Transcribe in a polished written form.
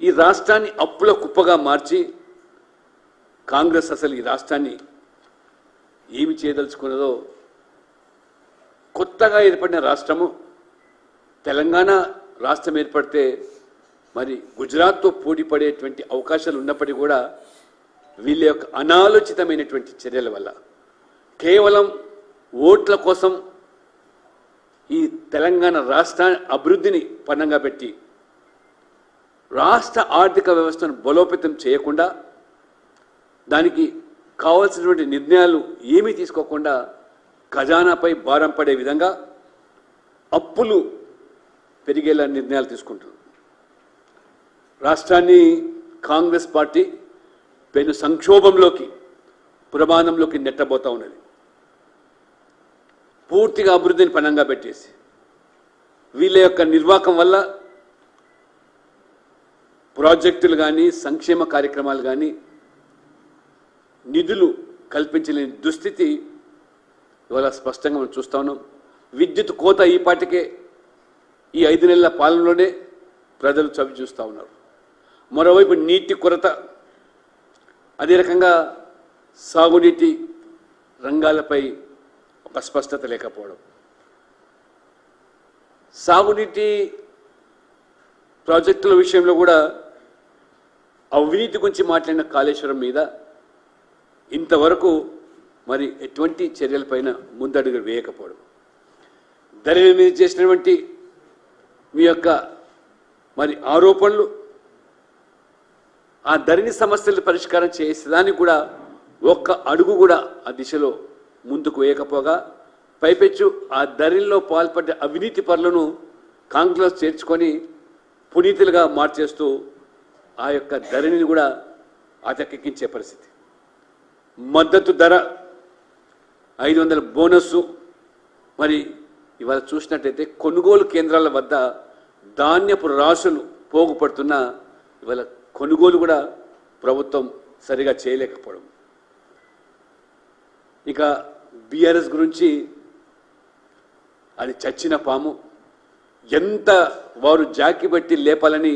ఈ రాష్ట్రాన్ని అప్పుల కుప్పగా మార్చి కాంగ్రెస్ అసలు ఈ రాష్ట్రాన్ని ఏమి చేయదలుచుకున్నదో, కొత్తగా ఏర్పడిన రాష్ట్రము తెలంగాణ రాష్ట్రం ఏర్పడితే మరి గుజరాత్తో పోటీ పడేటువంటి అవకాశాలు ఉన్నప్పటికీ కూడా వీళ్ళ యొక్క అనాలోచితమైనటువంటి చర్యల వల్ల కేవలం ఓట్ల కోసం ఈ తెలంగాణ రాష్ట్ర అభివృద్ధిని పన్నంగా పెట్టి రాష్ట్ర ఆర్థిక వ్యవస్థను బలోపేతం చేయకుండా దానికి కావాల్సినటువంటి నిర్ణయాలు ఏమీ తీసుకోకుండా ఖజానాపై భారం పడే విధంగా అప్పులు పెరిగేలా నిర్ణయాలు తీసుకుంటున్నారు. రాష్ట్రాన్ని కాంగ్రెస్ పార్టీ పెను సంక్షోభంలోకి పురమానంలోకి నెట్టబోతా ఉన్నది. పూర్తిగా అభివృద్ధిని పణంగా పెట్టేసి వీళ్ళ యొక్క నిర్వాహకం వల్ల ప్రాజెక్టులు కానీ సంక్షేమ కార్యక్రమాలు కానీ నిధులు కల్పించలేని దుస్థితి ఇవాళ స్పష్టంగా మనం చూస్తా ఉన్నాం. విద్యుత్ కోత ఈ పాటికే ఈ 5 నెలల పాలనలోనే ప్రజలు చవి చూస్తూ ఉన్నారు. మరోవైపు నీటి కొరత, అదే రకంగా సాగునీటి రంగాలపై ఒక స్పష్టత లేకపోవడం, సాగునీటి ప్రాజెక్టుల విషయంలో కూడా అవినీతి గురించి మాట్లాడిన కాళేశ్వరం మీద ఇంతవరకు మరి ఎటువంటి చర్యలపైన ముందడుగు వేయకపోవడం, ధరణి మీద చేసినటువంటి మీ యొక్క మరి ఆరోపణలు, ఆ ధరణి సమస్యలు పరిష్కారం చేసేదానికి కూడా ఒక్క అడుగు కూడా ఆ దిశలో ముందుకు వేయకపోగా పైపెచ్చు ఆ ధరణిలో పాల్పడ్డ అవినీతి పరులను కాంగ్రెస్ చేర్చుకొని పునీతులుగా మార్చేస్తూ ఆ యొక్క ధరణిని కూడా అటకెక్కించే పరిస్థితి. మద్దతు ధర 500 బోనస్సు, మరి ఇవాళ చూసినట్టయితే కొనుగోలు కేంద్రాల వద్ద ధాన్యపు రాశులు పోగుపడుతున్న ఇవాళ కొనుగోలు కూడా ప్రభుత్వం సరిగా చేయలేకపోవడం. ఇక బీఆర్ఎస్ గురించి అది చచ్చిన పాము, ఎంత వారు జాకి బట్టి లేపాలని